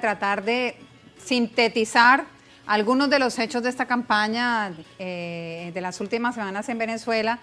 tratar de sintetizar algunos de los hechos de esta campaña de las últimas semanas en Venezuela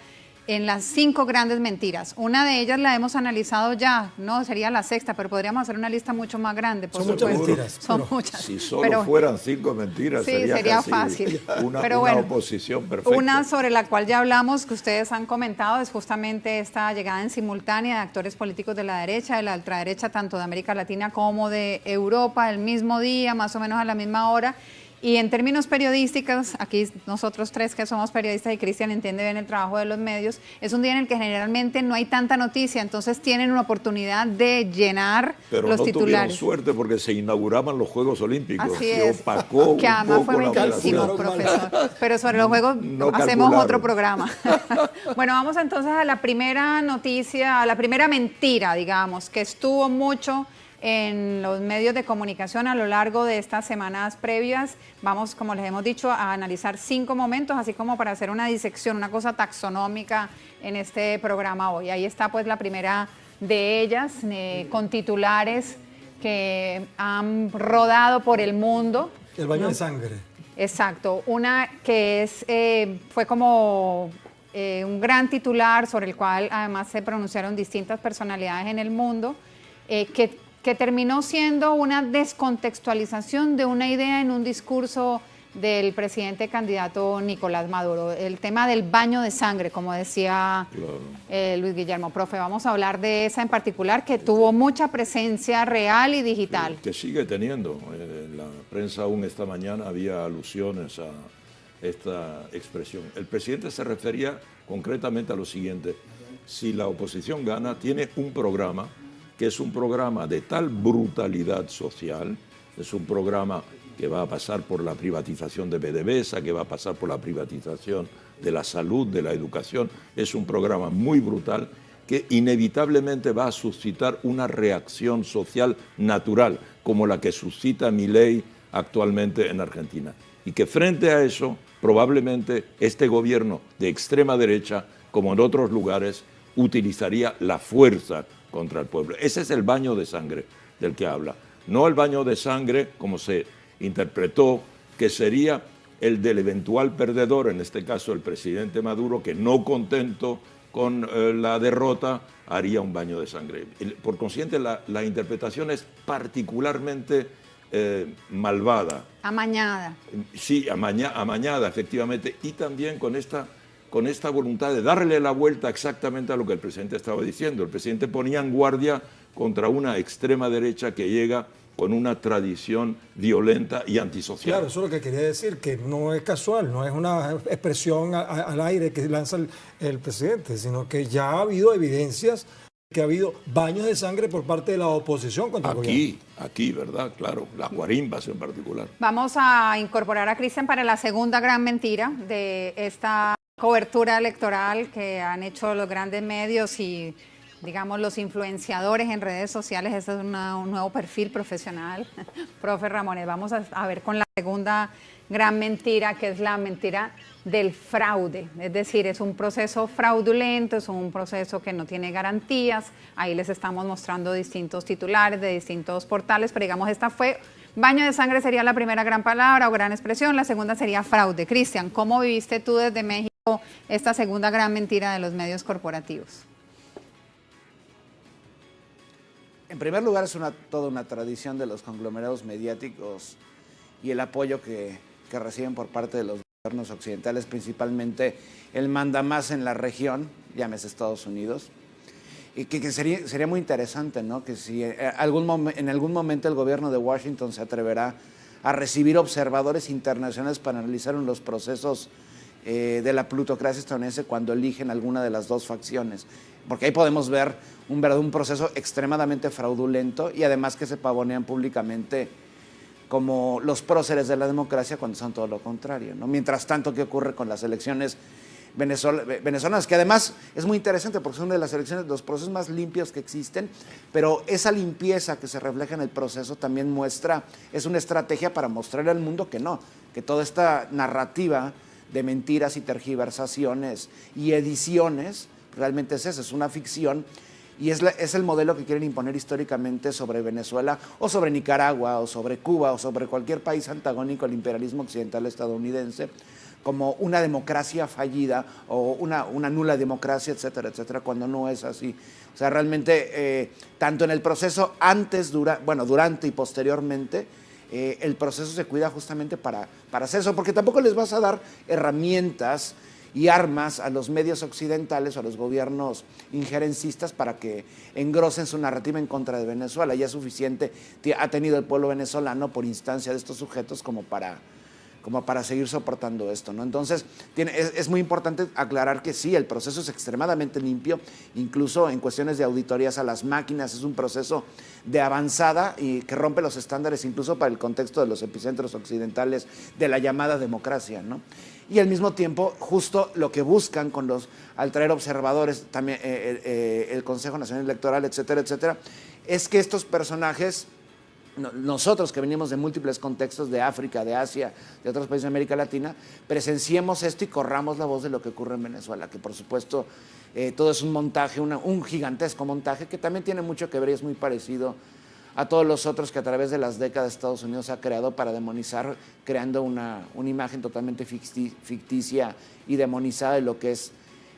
en las 5 grandes mentiras. Una de ellas la hemos analizado ya, no sería la sexta, pero podríamos hacer una lista mucho más grande. Son muchas mentiras. Son muchas. Si solo fueran 5 mentiras, sí, sería fácil. Una oposición perfecta. Una sobre la cual ya hablamos, que ustedes han comentado, es justamente esta llegada en simultánea de actores políticos de la derecha, de la ultraderecha, tanto de América Latina como de Europa, el mismo día, más o menos a la misma hora. Y en términos periodísticos, aquí nosotros 3 que somos periodistas y Cristian entiende bien el trabajo de los medios, es un día en el que generalmente no hay tanta noticia, entonces tienen una oportunidad de llenar los titulares. Pero no tuvieron suerte porque se inauguraban los Juegos Olímpicos. Así es. Opacó que además fue mentísimo, profesor. Pero sobre los Juegos hacemos otro programa. Bueno, vamos entonces a la primera noticia, a la primera mentira, digamos, que estuvo mucho en los medios de comunicación a lo largo de estas semanas previas. Vamos, como les hemos dicho, a analizar 5 momentos, así como para hacer una disección, una cosa taxonómica en este programa hoy. Ahí está pues la primera de ellas, con titulares que han rodado por el mundo. El baño de sangre. Exacto, una que fue como un gran titular sobre el cual además se pronunciaron distintas personalidades en el mundo, que terminó siendo una descontextualización de una idea en un discurso del presidente candidato Nicolás Maduro, el tema del baño de sangre, como decía Luis Guillermo. Profe, vamos a hablar de esa en particular, que tuvo mucha presencia real y digital. Que sigue teniendo. En la prensa aún esta mañana había alusiones a esta expresión. El presidente se refería concretamente a lo siguiente: si la oposición gana, tiene un programa que es un programa de tal brutalidad social, es un programa que va a pasar por la privatización de PDVSA, que va a pasar por la privatización de la salud, de la educación. Es un programa muy brutal que inevitablemente va a suscitar una reacción social natural, como la que suscita Milei actualmente en Argentina. Y que frente a eso, probablemente este gobierno de extrema derecha, como en otros lugares, utilizaría la fuerza contra el pueblo. Ese es el baño de sangre del que habla. No el baño de sangre, como se interpretó, que sería el del eventual perdedor, en este caso el presidente Maduro, que no contento con la derrota, haría un baño de sangre. Por consiguiente, la interpretación es particularmente malvada. Amañada. Sí, amañada, efectivamente, y también con esta voluntad de darle la vuelta exactamente a lo que el presidente estaba diciendo. El presidente ponía en guardia contra una extrema derecha que llega con una tradición violenta y antisocial. Claro, eso es lo que quería decir, que no es casual, no es una expresión al aire que lanza el presidente, sino que ya ha habido evidencias que ha habido baños de sangre por parte de la oposición contra el gobierno. Aquí, ¿verdad? Claro, las guarimbas en particular. Vamos a incorporar a Cristian para la segunda gran mentira de esta cobertura electoral que han hecho los grandes medios y, digamos, los influenciadores en redes sociales. Este es un nuevo perfil profesional. Profe Ramones, vamos a ver con la segunda gran mentira, que es la mentira del fraude. Es decir, es un proceso fraudulento, es un proceso que no tiene garantías. Ahí les estamos mostrando distintos titulares de distintos portales, pero digamos, esta fue... Baño de sangre sería la primera gran palabra o gran expresión, la segunda sería fraude. Cristian, ¿cómo viviste tú desde México esta segunda gran mentira de los medios corporativos? En primer lugar, es toda una tradición de los conglomerados mediáticos y el apoyo que reciben por parte de los gobiernos occidentales, principalmente el mandamás en la región, llámese Estados Unidos, y que sería muy interesante, ¿no? Que si en algún momento el gobierno de Washington se atreverá a recibir observadores internacionales para analizar los procesos de la plutocracia estadounidense cuando eligen alguna de las dos facciones. Porque ahí podemos ver un proceso extremadamente fraudulento y además que se pavonean públicamente como los próceres de la democracia cuando son todo lo contrario, ¿no? Mientras tanto, ¿qué ocurre con las elecciones venezolanas? Que además es muy interesante porque son de las elecciones, los procesos más limpios que existen, pero esa limpieza que se refleja en el proceso también es una estrategia para mostrarle al mundo que toda esta narrativa de mentiras y tergiversaciones y ediciones realmente es una ficción y es el modelo que quieren imponer históricamente sobre Venezuela o sobre Nicaragua o sobre Cuba o sobre cualquier país antagónico al imperialismo occidental estadounidense, como una democracia fallida o una nula democracia, etcétera, etcétera, cuando no es así. O sea, realmente, tanto en el proceso antes, durante y posteriormente, el proceso se cuida justamente para hacer eso, porque tampoco les vas a dar herramientas y armas a los medios occidentales o a los gobiernos injerencistas para que engrosen su narrativa en contra de Venezuela. Ya es suficiente ha tenido el pueblo venezolano por instancia de estos sujetos como para seguir soportando esto, ¿no? Entonces, es muy importante aclarar que sí, el proceso es extremadamente limpio, incluso en cuestiones de auditorías a las máquinas, es un proceso de avanzada y que rompe los estándares incluso para el contexto de los epicentros occidentales de la llamada democracia, ¿no? Y al mismo tiempo, justo lo que buscan al traer observadores, también el Consejo Nacional Electoral, etcétera, etcétera, es que estos personajes, nosotros que venimos de múltiples contextos de África, de Asia, de otros países de América Latina, presenciemos esto y corramos la voz de lo que ocurre en Venezuela, que por supuesto todo es un montaje, un gigantesco montaje que también tiene mucho que ver y es muy parecido a todos los otros que a través de las décadas Estados Unidos ha creado para demonizar, creando una imagen totalmente ficticia y demonizada de lo que es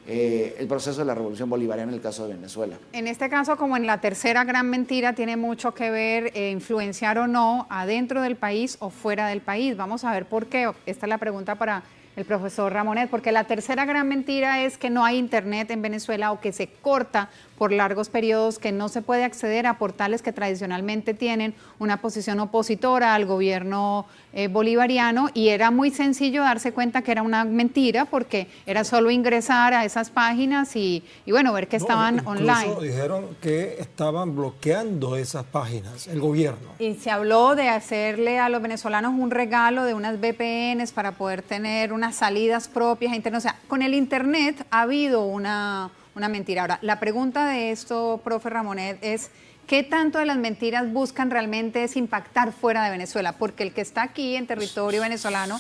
el proceso de la revolución bolivariana en el caso de Venezuela. En este caso, como en la tercera gran mentira, tiene mucho que ver influenciar o no adentro del país o fuera del país. Vamos a ver por qué. Esta es la pregunta para el profesor Ramonet, porque la tercera gran mentira es que no hay internet en Venezuela o que se corta por largos periodos, que no se puede acceder a portales que tradicionalmente tienen una posición opositora al gobierno bolivariano, y era muy sencillo darse cuenta que era una mentira porque era solo ingresar a esas páginas y bueno, ver que estaban online. Incluso dijeron que estaban bloqueando esas páginas, el gobierno. Y se habló de hacerle a los venezolanos un regalo de unas VPNs para poder tener unas salidas propias a internet. O sea, con el internet ha habido una mentira. Ahora, la pregunta de esto, profe Ramonet, es ¿qué tanto de las mentiras buscan realmente es impactar fuera de Venezuela? Porque el que está aquí en territorio venezolano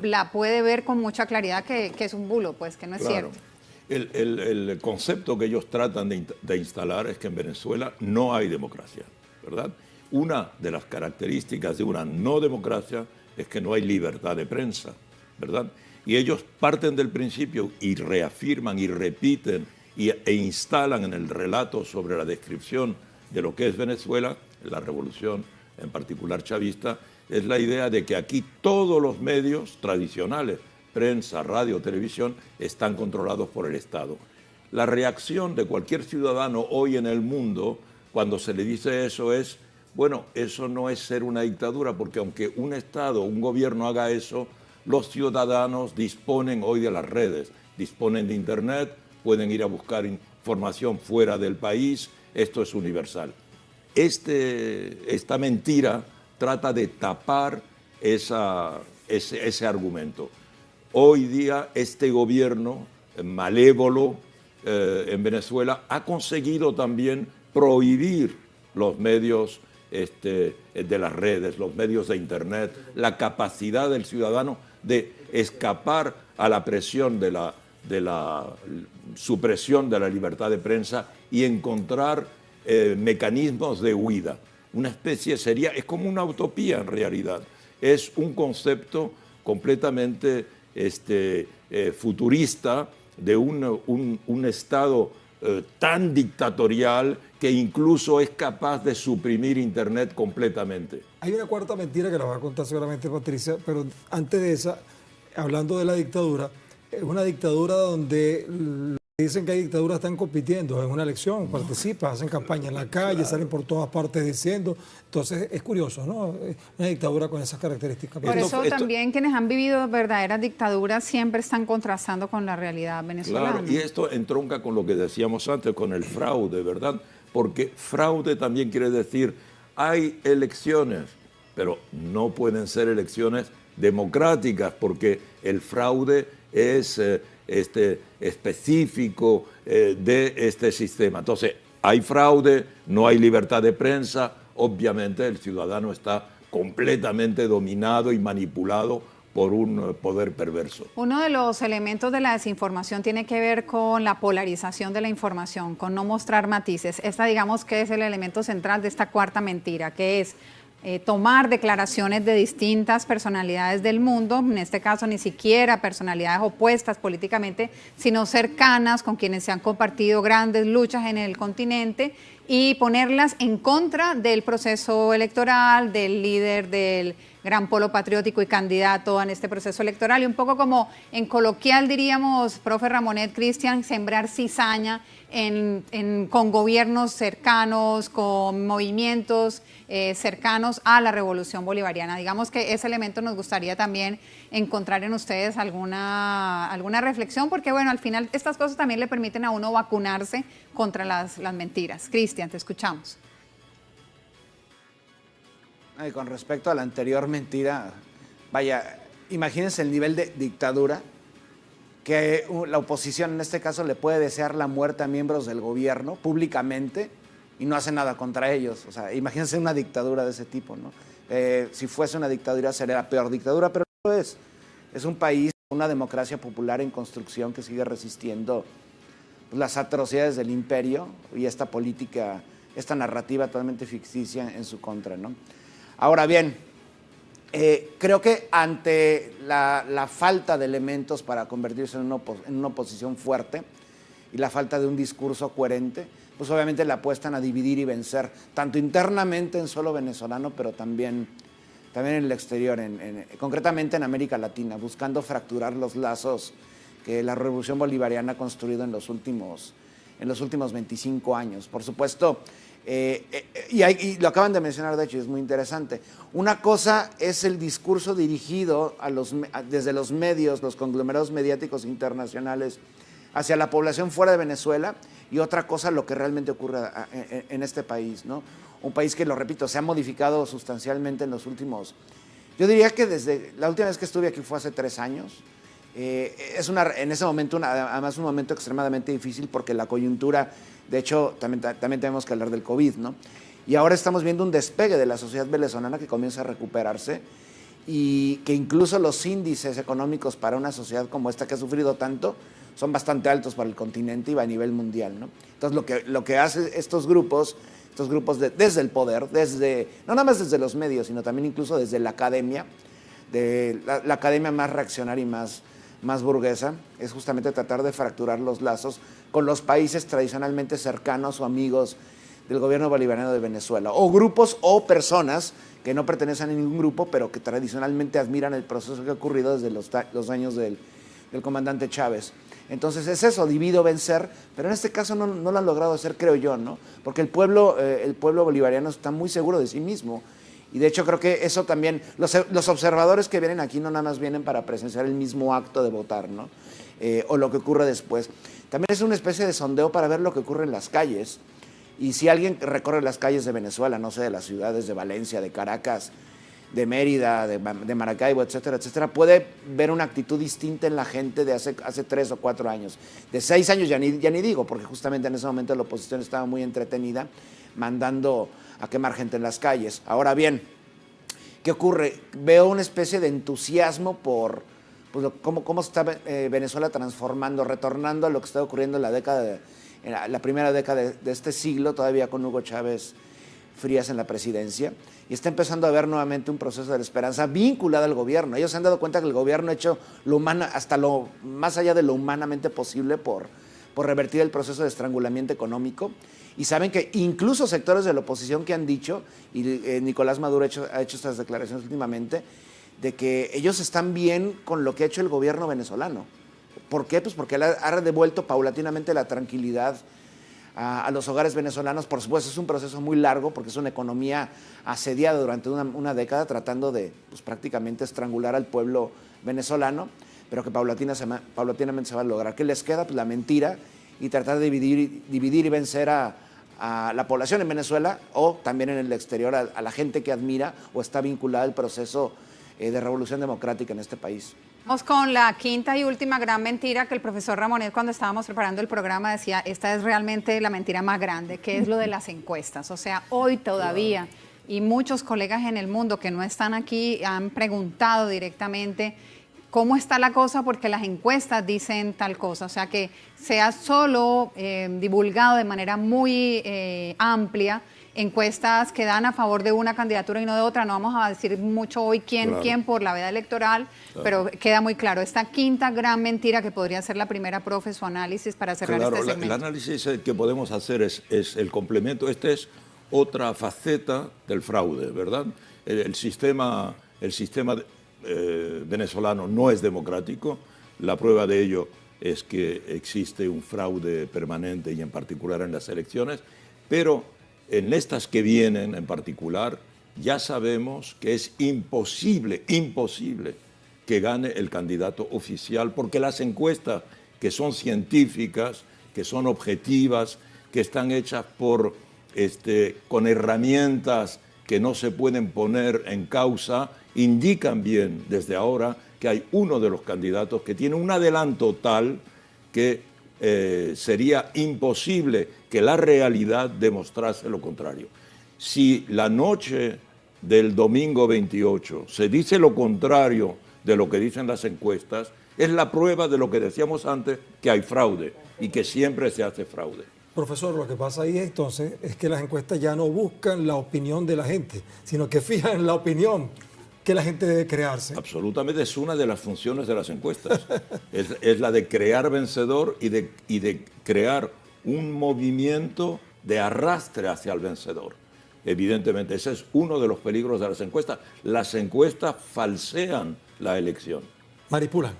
la puede ver con mucha claridad que es un bulo, pues que no es cierto. El concepto que ellos tratan de instalar es que en Venezuela no hay democracia, ¿verdad? Una de las características de una no democracia es que no hay libertad de prensa, ¿verdad? Y ellos parten del principio y reafirman y repiten e instalan en el relato sobre la descripción de lo que es Venezuela, la revolución en particular chavista, es la idea de que aquí todos los medios tradicionales, prensa, radio, televisión, están controlados por el Estado. La reacción de cualquier ciudadano hoy en el mundo cuando se le dice eso es, bueno, eso no es ser una dictadura, porque aunque un Estado, un gobierno haga eso, los ciudadanos disponen hoy de las redes, disponen de Internet, pueden ir a buscar información fuera del país, esto es universal. Esta mentira trata de tapar ese argumento. Hoy día este gobierno malévolo en Venezuela ha conseguido también prohibir los medios de las redes, los medios de Internet, la capacidad del ciudadano de escapar a la presión de la supresión de la libertad de prensa y encontrar mecanismos de huida. Una especie es como una utopía en realidad. Es un concepto completamente futurista de un Estado tan dictatorial que incluso es capaz de suprimir Internet completamente. Hay una cuarta mentira que la va a contar seguramente Patricia, pero antes de esa, hablando de la dictadura, es una dictadura donde dicen que hay dictaduras están compitiendo en una elección, participan, hacen campaña en la calle, salen por todas partes diciendo. Entonces es curioso, ¿no? Una dictadura con esas características. Por eso también quienes han vivido verdaderas dictaduras siempre están contrastando con la realidad venezolana. Claro, y esto entronca con lo que decíamos antes, con el fraude, ¿verdad? Porque fraude también quiere decir, hay elecciones, pero no pueden ser elecciones democráticas, porque el fraude es específico de este sistema. Entonces, hay fraude, no hay libertad de prensa, obviamente el ciudadano está completamente dominado y manipulado por un poder perverso. Uno de los elementos de la desinformación tiene que ver con la polarización de la información, con no mostrar matices. Esta, digamos, que es el elemento central de esta cuarta mentira, que es tomar declaraciones de distintas personalidades del mundo, en este caso ni siquiera personalidades opuestas políticamente, sino cercanas, con quienes se han compartido grandes luchas en el continente, y ponerlas en contra del proceso electoral, del líder del gran polo patriótico y candidato en este proceso electoral, y un poco como en coloquial diríamos, profe Ramonet, Cristian, sembrar cizaña con gobiernos cercanos, con movimientos cercanos a la revolución bolivariana. Digamos que ese elemento nos gustaría también encontrar en ustedes alguna reflexión, porque bueno, al final estas cosas también le permiten a uno vacunarse contra las mentiras. Cristian, te escuchamos. Con respecto a la anterior mentira, vaya, imagínense el nivel de dictadura que la oposición en este caso le puede desear la muerte a miembros del gobierno públicamente y no hace nada contra ellos. O sea, imagínense una dictadura de ese tipo, ¿no? Si fuese una dictadura sería la peor dictadura, pero no lo es. Es un país, una democracia popular en construcción que sigue resistiendo las atrocidades del imperio y esta política, esta narrativa totalmente ficticia en su contra, ¿no? Ahora bien, creo que ante la falta de elementos para convertirse en una oposición fuerte y la falta de un discurso coherente, pues obviamente le apuestan a dividir y vencer, tanto internamente en suelo venezolano, pero también en el exterior, concretamente en América Latina, buscando fracturar los lazos que la revolución bolivariana ha construido en los últimos 25 años. Por supuesto, y lo acaban de mencionar, de hecho, y es muy interesante. Una cosa es el discurso dirigido desde los medios, los conglomerados mediáticos internacionales, hacia la población fuera de Venezuela, y otra cosa lo que realmente ocurre en este país, ¿no? Un país que, lo repito, se ha modificado sustancialmente en los últimos... Yo diría que desde la última vez que estuve aquí fue hace 3 años. En ese momento, además un momento extremadamente difícil porque la coyuntura, de hecho, también tenemos que hablar del COVID, ¿no? Y ahora estamos viendo un despegue de la sociedad venezolana que comienza a recuperarse y que incluso los índices económicos para una sociedad como esta que ha sufrido tanto son bastante altos para el continente y va a nivel mundial, ¿no? Entonces lo que hacen estos grupos desde el poder, no nada más desde los medios, sino también incluso desde la academia, la academia más reaccionaria y más burguesa, es justamente tratar de fracturar los lazos con los países tradicionalmente cercanos o amigos del gobierno bolivariano de Venezuela, o grupos o personas que no pertenecen a ningún grupo, pero que tradicionalmente admiran el proceso que ha ocurrido desde los años del comandante Chávez. Entonces es eso, divide o vencer, pero en este caso no lo han logrado hacer, creo yo, ¿no? Porque el pueblo bolivariano está muy seguro de sí mismo. Y de hecho creo que eso también, los observadores que vienen aquí no nada más vienen para presenciar el mismo acto de votar, ¿no? O lo que ocurre después. También es una especie de sondeo para ver lo que ocurre en las calles. Y si alguien recorre las calles de Venezuela, no sé, de las ciudades de Valencia, de Caracas, de Mérida, de Maracaibo, etcétera, etcétera, puede ver una actitud distinta en la gente de hace 3 o 4 años. De 6 años ya ni digo, porque justamente en ese momento la oposición estaba muy entretenida, mandando a quemar gente en las calles. Ahora bien, ¿qué ocurre? Veo una especie de entusiasmo por cómo está Venezuela transformando, retornando a lo que está ocurriendo en la primera década de este siglo, todavía con Hugo Chávez Frías en la presidencia, y está empezando a haber nuevamente un proceso de esperanza vinculado al gobierno. Ellos se han dado cuenta que el gobierno ha hecho lo humano, hasta lo más allá de lo humanamente posible por revertir el proceso de estrangulamiento económico, y saben que incluso sectores de la oposición que han dicho, y Nicolás Maduro ha hecho estas declaraciones últimamente, de que ellos están bien con lo que ha hecho el gobierno venezolano. ¿Por qué? Pues porque ha devuelto paulatinamente la tranquilidad a los hogares venezolanos. Por supuesto, es un proceso muy largo porque es una economía asediada durante una década tratando de prácticamente estrangular al pueblo venezolano, pero que paulatinamente se va a lograr. ¿Qué les queda? Pues la mentira y tratar de dividir y vencer a la población en Venezuela o también en el exterior, a la gente que admira o está vinculada al proceso de revolución democrática en este país. Vamos con la quinta y última gran mentira que el profesor Ramonet, cuando estábamos preparando el programa, decía, esta es realmente la mentira más grande, que es lo de las encuestas. O sea, hoy todavía y muchos colegas en el mundo que no están aquí han preguntado directamente cómo está la cosa, porque las encuestas dicen tal cosa. O sea, que sea solo divulgado de manera muy amplia encuestas que dan a favor de una candidatura y no de otra. No vamos a decir mucho hoy quién por la veda electoral, pero queda muy claro. Esta quinta gran mentira que podría ser la primera, profe, su análisis para cerrar este segmento. El análisis que podemos hacer es el complemento. Este es otra faceta del fraude, ¿verdad? El sistema venezolano no es democrático. La prueba de ello es que existe un fraude permanente y en particular en las elecciones, pero en estas que vienen en particular ya sabemos que es imposible que gane el candidato oficial, porque las encuestas que son científicas, que son objetivas, que están hechas con herramientas que no se pueden poner en causa, indican bien desde ahora que hay uno de los candidatos que tiene un adelanto tal que sería imposible que la realidad demostrase lo contrario. Si la noche del domingo 28 se dice lo contrario de lo que dicen las encuestas, es la prueba de lo que decíamos antes, que hay fraude y que siempre se hace fraude. Profesor, lo que pasa ahí entonces es que las encuestas ya no buscan la opinión de la gente, sino que fijan la opinión que la gente debe crearse. Absolutamente, es una de las funciones de las encuestas. es la de crear vencedor y de crear un movimiento de arrastre hacia el vencedor. Evidentemente, ese es uno de los peligros de las encuestas. Las encuestas falsean la elección. Manipulan.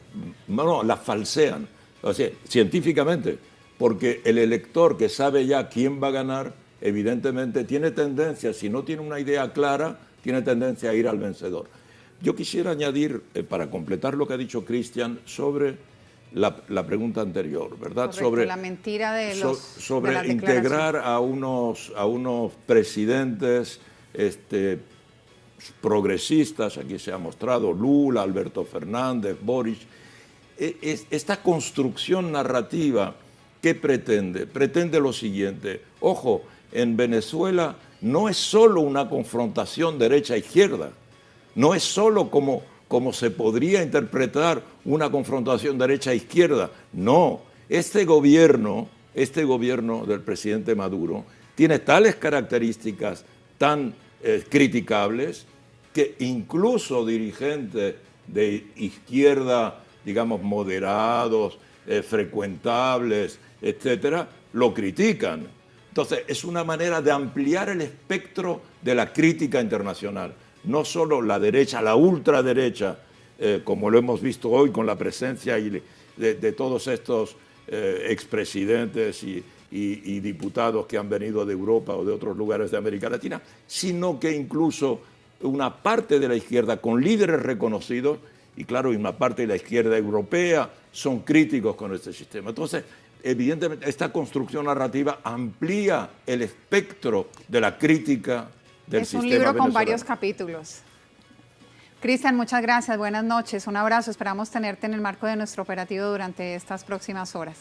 No, la falsean. O sea, científicamente, porque el elector que sabe ya quién va a ganar, evidentemente tiene tendencia, si no tiene una idea clara, tiene tendencia a ir al vencedor. Yo quisiera añadir, para completar lo que ha dicho Cristian, sobre la pregunta anterior, ¿verdad? Correcto, sobre la mentira de los sobre de integrar a unos presidentes progresistas, aquí se ha mostrado Lula, Alberto Fernández, Boric. Esta construcción narrativa, ¿qué pretende? Pretende lo siguiente. Ojo, en Venezuela no es solo una confrontación derecha-izquierda, no es solo como se podría interpretar una confrontación derecha-izquierda. No, este gobierno del presidente Maduro tiene tales características tan criticables que incluso dirigentes de izquierda, digamos, moderados, frecuentables, etcétera, lo critican. Entonces, es una manera de ampliar el espectro de la crítica internacional. No solo la derecha, la ultraderecha, como lo hemos visto hoy con la presencia de todos estos expresidentes y diputados que han venido de Europa o de otros lugares de América Latina, sino que incluso una parte de la izquierda con líderes reconocidos, y claro, y una parte de la izquierda europea, son críticos con este sistema. Entonces, evidentemente, esta construcción narrativa amplía el espectro de la crítica del sistema venezolano. Es un libro con varios capítulos. Cristian, muchas gracias, buenas noches, un abrazo, esperamos tenerte en el marco de nuestro operativo durante estas próximas horas.